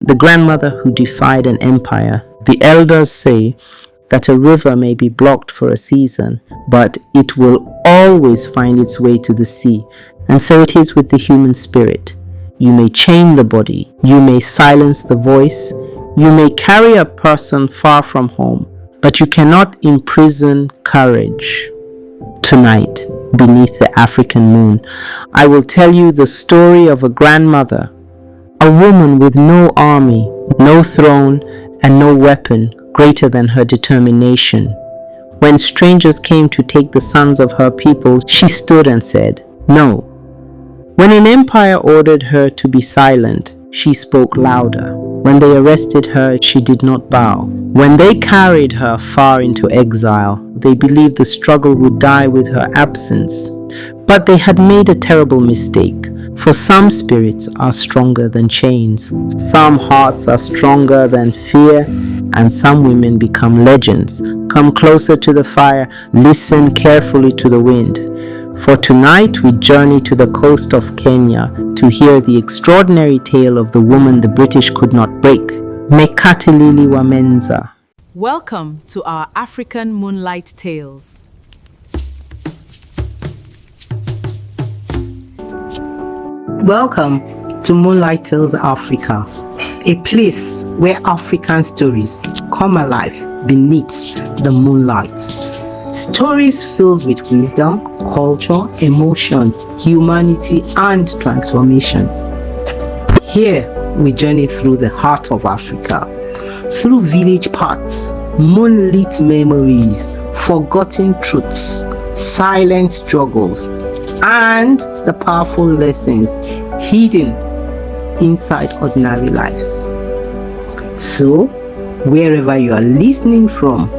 the grandmother who defied an empire. The elders say that a river may be blocked for a season, but it will always find its way to the sea. And so it is with the human spirit. You may chain the body, you may silence the voice, you may carry a person far from home, but you cannot imprison courage. Tonight, beneath the African moon, I will tell you the story of a grandmother, a woman with no army, no throne, and no weapon greater than her determination. When strangers came to take the sons of her people, she stood and said, "No." When an empire ordered her to be silent, she spoke louder. When they arrested her, she did not bow. When they carried her far into exile, they believed the struggle would die with her absence. But they had made a terrible mistake, for some spirits are stronger than chains. Some hearts are stronger than fear, and some women become legends. Come closer to the fire, listen carefully to the wind. For tonight we journey to the coast of Kenya to hear the extraordinary tale of the woman the British could not break, Mekatilili Wa Menza. Welcome to our African Moonlight Tales. Welcome to Moonlight Tales Africa, a place where African stories come alive beneath the moonlight. Stories filled with wisdom, culture, emotion, humanity, and transformation. Here we journey through the heart of Africa, through village paths, moonlit memories, forgotten truths, silent struggles, and the powerful lessons hidden inside ordinary lives. So, wherever you are listening from,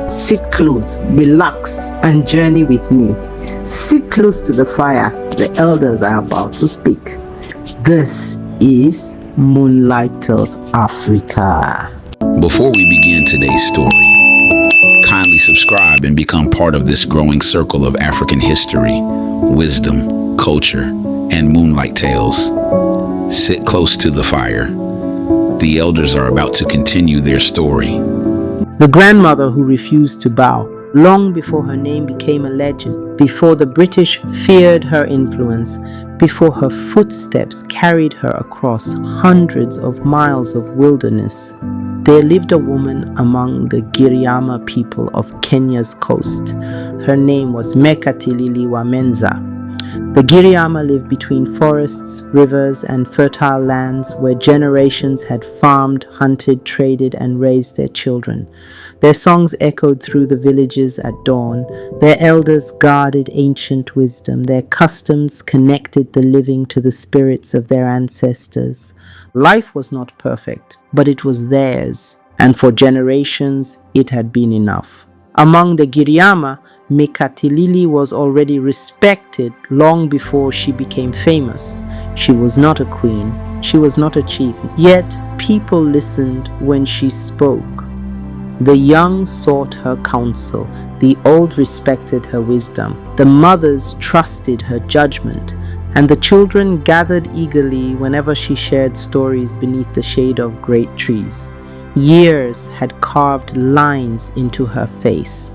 sit close, relax, and journey with me. Sit close to the fire. The elders are about to speak. This is Moonlight Tales Africa. Before we begin today's story, kindly subscribe and become part of this growing circle of African history, wisdom, culture, and moonlight tales. Sit close to the fire. The elders are about to continue their story. The grandmother who refused to bow, long before her name became a legend, before the British feared her influence, before her footsteps carried her across hundreds of miles of wilderness, there lived a woman among the Giriama people of Kenya's coast. Her name was Mekatilili Wa Menza. The Giriama lived between forests, rivers, and fertile lands where generations had farmed, hunted, traded, and raised their children. Their songs echoed through the villages at dawn. Their elders guarded ancient wisdom. Their customs connected the living to the spirits of their ancestors. Life was not perfect, but it was theirs, and for generations it had been enough. Among the Giriama, Mekatilili was already respected long before she became famous. She was not a queen, she was not a chief, yet people listened when she spoke. The young sought her counsel, the old respected her wisdom, the mothers trusted her judgment, and the children gathered eagerly whenever she shared stories beneath the shade of great trees. Years had carved lines into her face,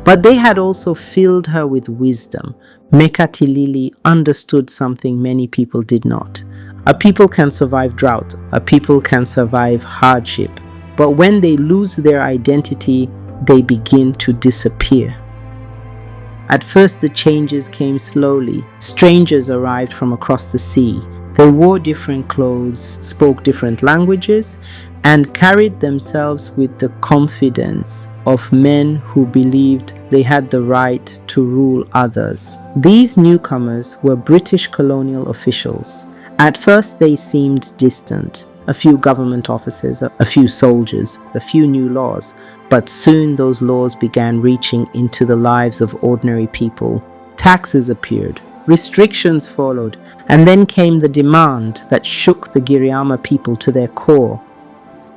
but they had also filled her with wisdom. Mekatilili understood something many people did not. A people can survive drought, a people can survive hardship, but when they lose their identity, they begin to disappear. At first the changes came slowly. Strangers arrived from across the sea. They wore different clothes, spoke different languages, and carried themselves with the confidence of men who believed they had the right to rule others. These newcomers were British colonial officials. At first they seemed distant, a few government officers, a few soldiers, a few new laws, but soon those laws began reaching into the lives of ordinary people. Taxes appeared, restrictions followed, and then came the demand that shook the Giriama people to their core.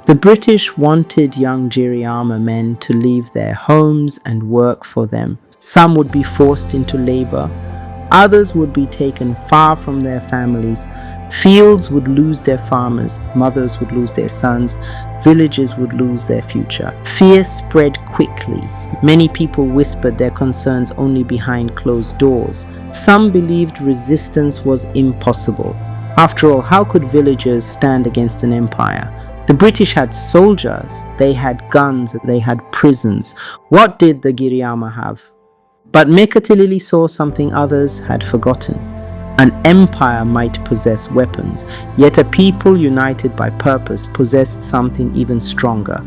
The British wanted young Giriama men to leave their homes and work for them. Some would be forced into labor, others would be taken far from their families, Fields would lose their farmers, mothers would lose their sons, villages would lose their future. Fear spread quickly. Many people whispered their concerns only behind closed doors. Some believed resistance was impossible. After all, how could villagers stand against an empire? The British had soldiers, they had guns, they had prisons. What did the Giriama have? But Mekatilili saw something others had forgotten. An empire might possess weapons, yet a people united by purpose possessed something even stronger.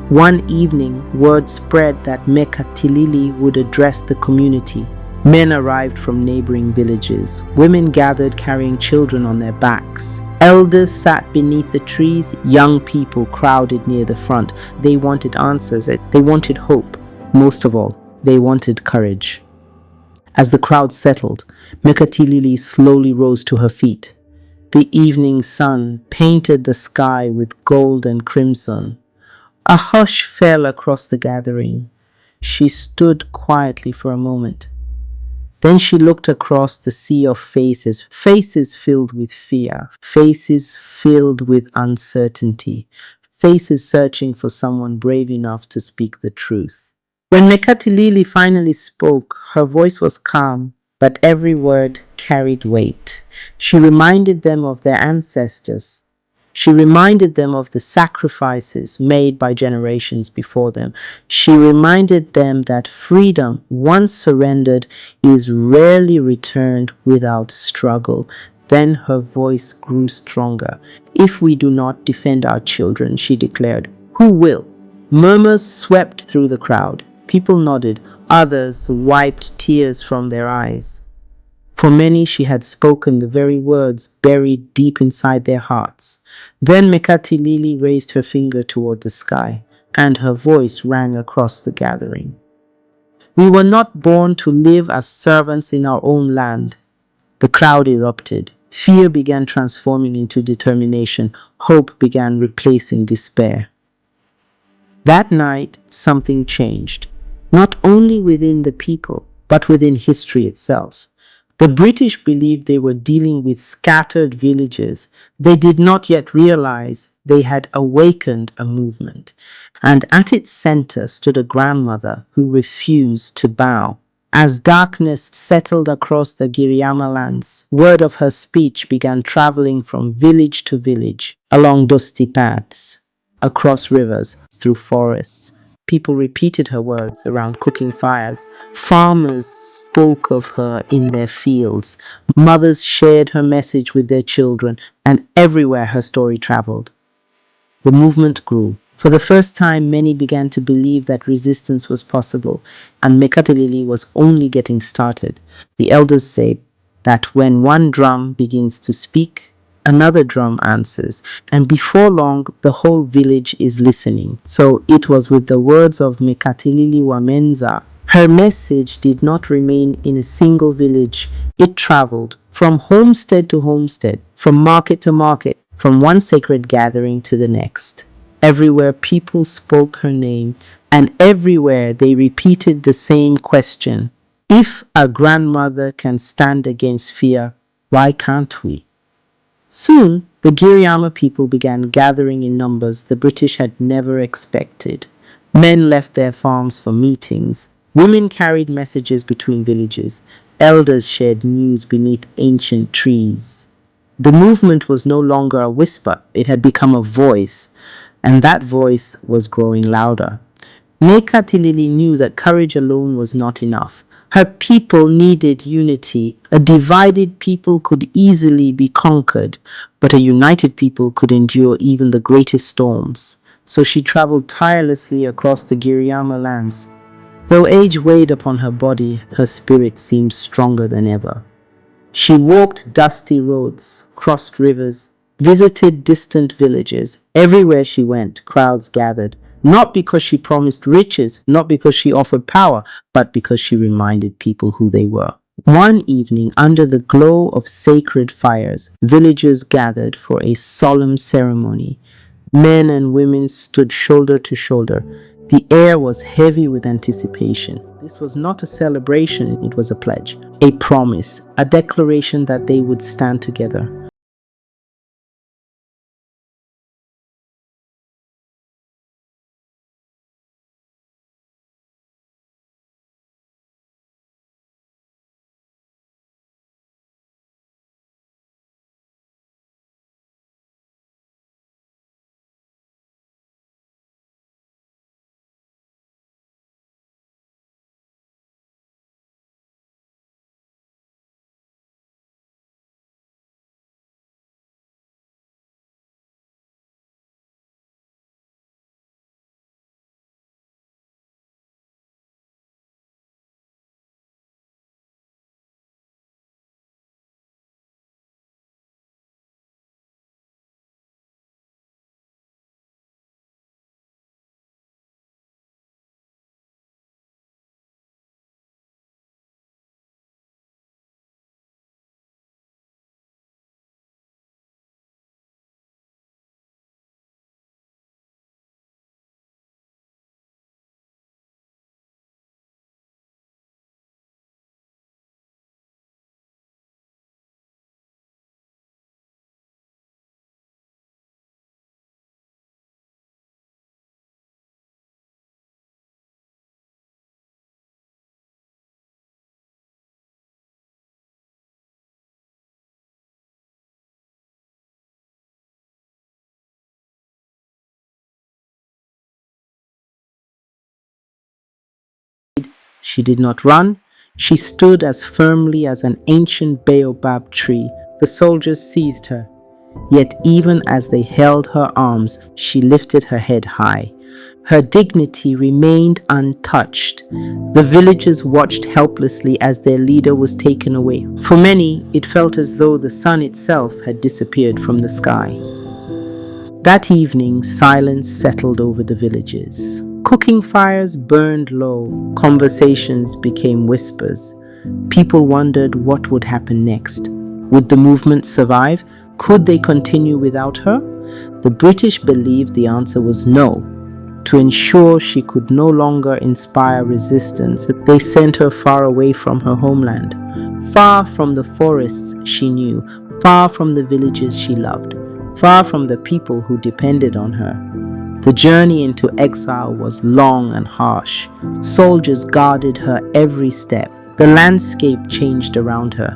One evening, word spread that Mekatilili would address the community. Men arrived from neighboring villages. Women gathered carrying children on their backs. Elders sat beneath the trees. Young people crowded near the front. They wanted answers. They wanted hope. Most of all, they wanted courage. As the crowd settled, Mekatilili slowly rose to her feet. The evening sun painted the sky with gold and crimson. A hush fell across the gathering. She stood quietly for a moment. Then she looked across the sea of faces, faces filled with fear, faces filled with uncertainty, faces searching for someone brave enough to speak the truth. When Mekatilili finally spoke, her voice was calm, but every word carried weight. She reminded them of their ancestors. She reminded them of the sacrifices made by generations before them. She reminded them that freedom, once surrendered, is rarely returned without struggle. Then her voice grew stronger. If we do not defend our children, she declared, who will? Murmurs swept through the crowd. People nodded. Others wiped tears from their eyes. For many, she had spoken the very words buried deep inside their hearts. Then Mekatilili raised her finger toward the sky, and her voice rang across the gathering. We were not born to live as servants in our own land. The crowd erupted. Fear began transforming into determination. Hope began replacing despair. That night, something changed, not only within the people, but within history itself. The British believed they were dealing with scattered villages. They did not yet realize they had awakened a movement. And at its center stood a grandmother who refused to bow. As darkness settled across the Giriama lands, word of her speech began traveling from village to village, along dusty paths, across rivers, through forests. People repeated her words around cooking fires. Farmers spoke of her in their fields. Mothers shared her message with their children, and everywhere her story traveled. The movement grew. For the first time, many began to believe that resistance was possible, and Mekatilili was only getting started. The elders say that when one drum begins to speak, another drum answers, and before long, the whole village is listening. So it was with the words of Mekatilili Wa Menza. Her message did not remain in a single village. It traveled from homestead to homestead, from market to market, from one sacred gathering to the next. Everywhere people spoke her name, and everywhere they repeated the same question. If a grandmother can stand against fear, why can't we? Soon, the Giriama people began gathering in numbers the British had never expected. Men left their farms for meetings. Women carried messages between villages. Elders shared news beneath ancient trees. The movement was no longer a whisper, it had become a voice, and that voice was growing louder. Mekatilili knew that courage alone was not enough. Her people needed unity. A divided people could easily be conquered, but a united people could endure even the greatest storms. So she traveled tirelessly across the Giriama lands. Though age weighed upon her body, her spirit seemed stronger than ever. She walked dusty roads, crossed rivers, visited distant villages. Everywhere she went, crowds gathered, not because she promised riches, not because she offered power, but because she reminded people who they were. One evening, under the glow of sacred fires, villagers gathered for a solemn ceremony. Men and women stood shoulder to shoulder. The air was heavy with anticipation. This was not a celebration, it was a pledge, a promise, a declaration that they would stand together. She did not run. She stood as firmly as an ancient baobab tree. The soldiers seized her. Yet even as they held her arms, she lifted her head high. Her dignity remained untouched. The villagers watched helplessly as their leader was taken away. For many, it felt as though the sun itself had disappeared from the sky. That evening, silence settled over the villages. Cooking fires burned low. Conversations became whispers. People wondered what would happen next. Would the movement survive? Could they continue without her? The British believed the answer was no. To ensure she could no longer inspire resistance, they sent her far away from her homeland, far from the forests she knew, far from the villages she loved, far from the people who depended on her. The journey into exile was long and harsh. Soldiers guarded her every step. The landscape changed around her.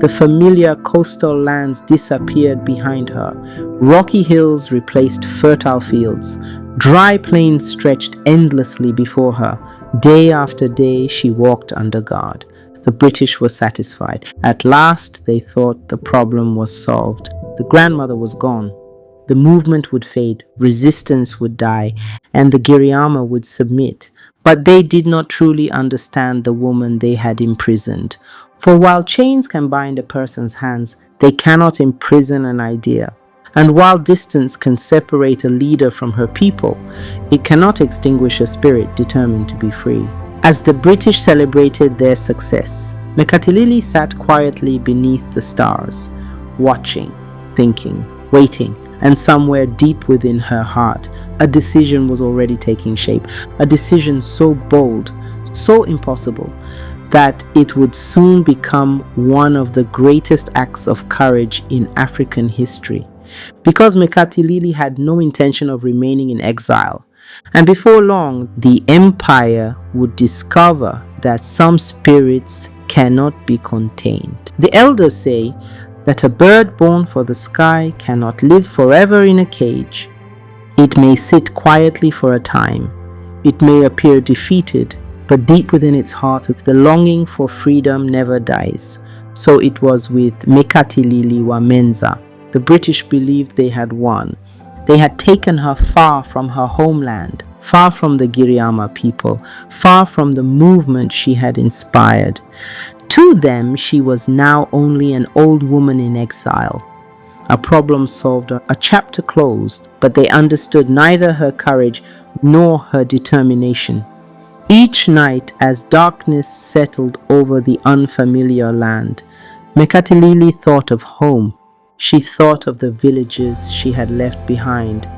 The familiar coastal lands disappeared behind her. Rocky hills replaced fertile fields. Dry plains stretched endlessly before her. Day after day, she walked under guard. The British were satisfied. At last, they thought the problem was solved. The grandmother was gone. The movement would fade, resistance would die, and the Giriama would submit. But they did not truly understand the woman they had imprisoned. For while chains can bind a person's hands, they cannot imprison an idea. And while distance can separate a leader from her people, it cannot extinguish a spirit determined to be free. As the British celebrated their success, Mekatilili sat quietly beneath the stars, watching, thinking, waiting, and somewhere deep within her heart, a decision was already taking shape, a decision so bold, so impossible, that it would soon become one of the greatest acts of courage in African history. Because Mekatilili had no intention of remaining in exile, and before long, the empire would discover that some spirits cannot be contained. The elders say that a bird born for the sky cannot live forever in a cage. It may sit quietly for a time. It may appear defeated, but deep within its heart, the longing for freedom never dies. So it was with Mekatilili Wa Menza. The British believed they had won. They had taken her far from her homeland, far from the Giriama people, far from the movement she had inspired. To them, she was now only an old woman in exile. A problem solved, a chapter closed, but they understood neither her courage nor her determination. Each night, as darkness settled over the unfamiliar land, Mekatilili thought of home. She thought of the villages she had left behind,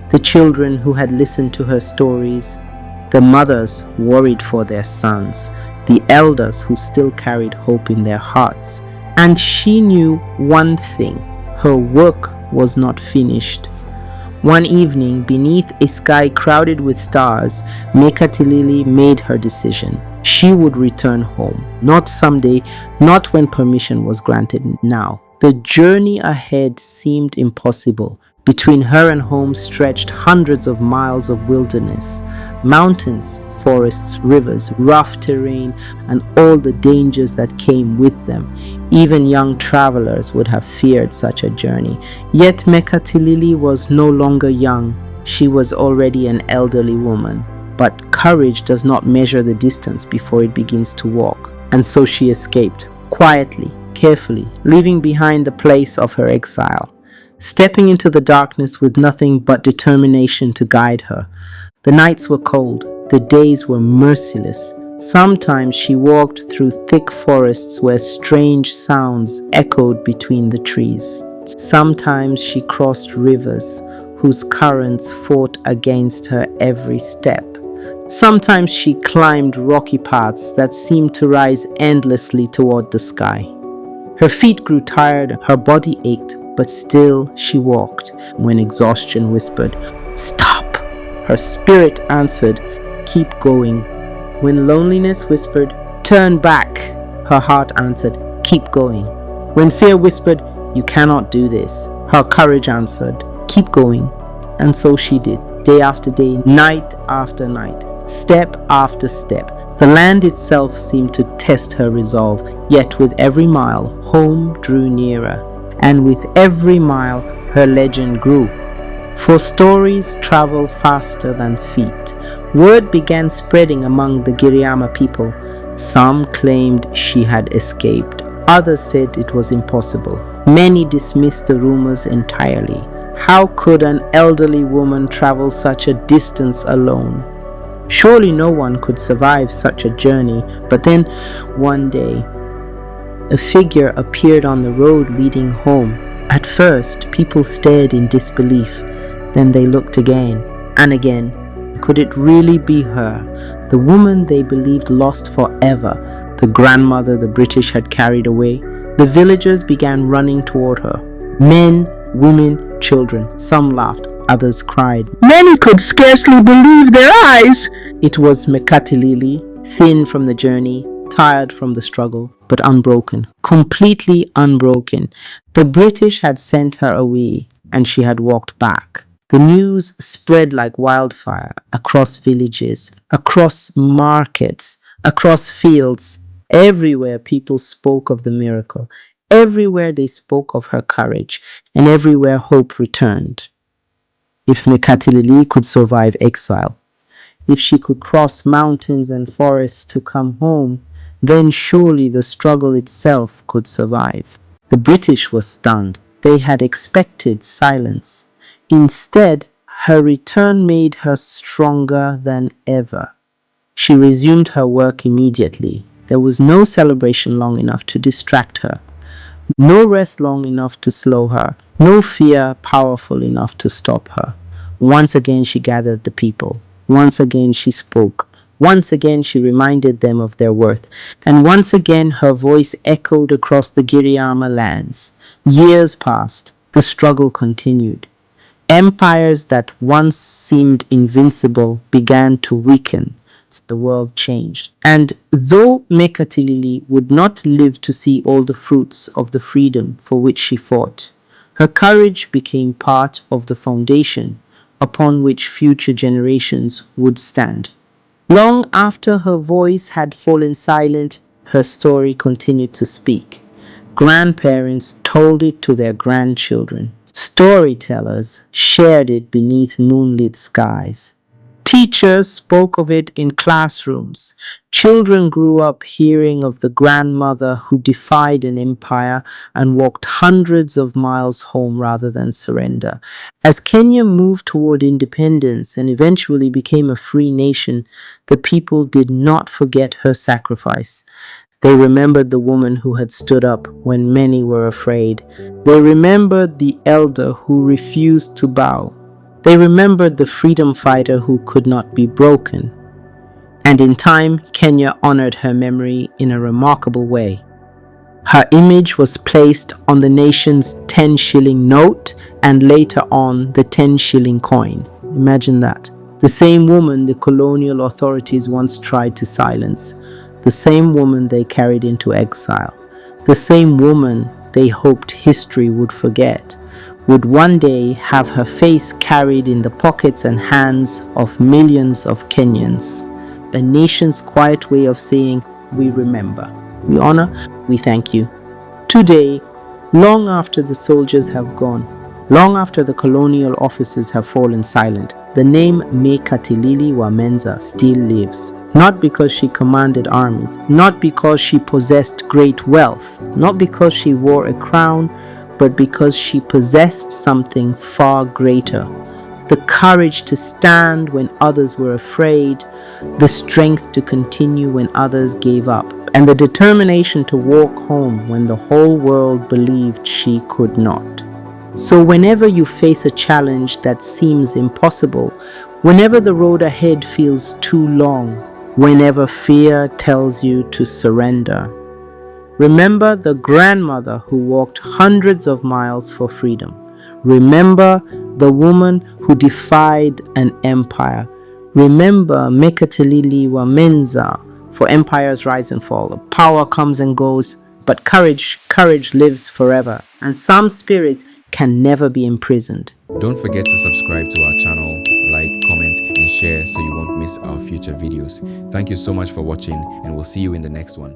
the children who had listened to her stories, the mothers worried for their sons, the elders who still carried hope in their hearts. And she knew one thing: her work was not finished. One evening, beneath a sky crowded with stars, Mekatilili made her decision. She would return home, not someday, not when permission was granted, now. The journey ahead seemed impossible. Between her and home stretched hundreds of miles of wilderness, mountains, forests, rivers, rough terrain, and all the dangers that came with them. Even young travelers would have feared such a journey. Yet Mekatilili was no longer young. She was already an elderly woman. But courage does not measure the distance before it begins to walk. And so she escaped, quietly, carefully, leaving behind the place of her exile, stepping into the darkness with nothing but determination to guide her. The nights were cold, the days were merciless. Sometimes she walked through thick forests where strange sounds echoed between the trees. Sometimes she crossed rivers whose currents fought against her every step. Sometimes she climbed rocky paths that seemed to rise endlessly toward the sky. Her feet grew tired, her body ached, but still she walked. When exhaustion whispered, "Stop!" her spirit answered, "Keep going." When loneliness whispered, "Turn back," her heart answered, "Keep going." When fear whispered, "You cannot do this," her courage answered, "Keep going." And so she did, day after day, night after night, step after step. The land itself seemed to test her resolve, yet with every mile, home drew nearer, and with every mile, her legend grew. For stories travel faster than feet. Word began spreading among the Giriama people. Some claimed she had escaped. Others said it was impossible. Many dismissed the rumors entirely. How could an elderly woman travel such a distance alone? Surely no one could survive such a journey. But then, one day, a figure appeared on the road leading home. At first, people stared in disbelief. Then they looked again and again. Could it really be her? The woman they believed lost forever, the grandmother the British had carried away. The villagers began running toward her. Men, women, children. Some laughed, others cried. Many could scarcely believe their eyes. It was Mekatilili, thin from the journey, tired from the struggle, but unbroken, completely unbroken. The British had sent her away, and she had walked back. The news spread like wildfire across villages, across markets, across fields. Everywhere people spoke of the miracle. Everywhere they spoke of her courage, and everywhere hope returned. If Mekatilili could survive exile, if she could cross mountains and forests to come home, then surely the struggle itself could survive. The British were stunned. They had expected silence. Instead, her return made her stronger than ever. She resumed her work immediately. There was no celebration long enough to distract her. No rest long enough to slow her, no fear powerful enough to stop her. Once again she gathered the people. Once again she spoke. Once again she reminded them of their worth. And once again her voice echoed across the Giriama lands. Years passed. The struggle continued. Empires that once seemed invincible began to weaken. The world changed. And though Mekatilili would not live to see all the fruits of the freedom for which she fought, her courage became part of the foundation upon which future generations would stand. Long after her voice had fallen silent, her story continued to speak. Grandparents told it to their grandchildren. Storytellers shared it beneath moonlit skies. Teachers spoke of it in classrooms. Children grew up hearing of the grandmother who defied an empire and walked hundreds of miles home rather than surrender. As Kenya moved toward independence and eventually became a free nation, the people did not forget her sacrifice. They remembered the woman who had stood up when many were afraid. They remembered the elder who refused to bow. They remembered the freedom fighter who could not be broken. And in time, Kenya honored her memory in a remarkable way. Her image was placed on the nation's 10-shilling note and later on the 10-shilling coin. Imagine that. The same woman the colonial authorities once tried to silence. The same woman they carried into exile. The same woman they hoped history would forget would one day have her face carried in the pockets and hands of millions of Kenyans. A nation's quiet way of saying, we remember, we honor, we thank you. Today, long after the soldiers have gone, long after the colonial officers have fallen silent, the name Mekatilili Wa Menza still lives. Not because she commanded armies, not because she possessed great wealth, not because she wore a crown, but because she possessed something far greater. The courage to stand when others were afraid, the strength to continue when others gave up, and the determination to walk home when the whole world believed she could not. So whenever you face a challenge that seems impossible, whenever the road ahead feels too long, whenever fear tells you to surrender, remember the grandmother who walked hundreds of miles for freedom. Remember the woman who defied an empire. Remember Mekatilili Wa Menza, for empires rise and fall. Power comes and goes, but courage lives forever. And some spirits can never be imprisoned. Don't forget to subscribe to our channel, like, comment, and share. share so you won't miss our future videos. Thank you so much for watching, and we'll see you in the next one.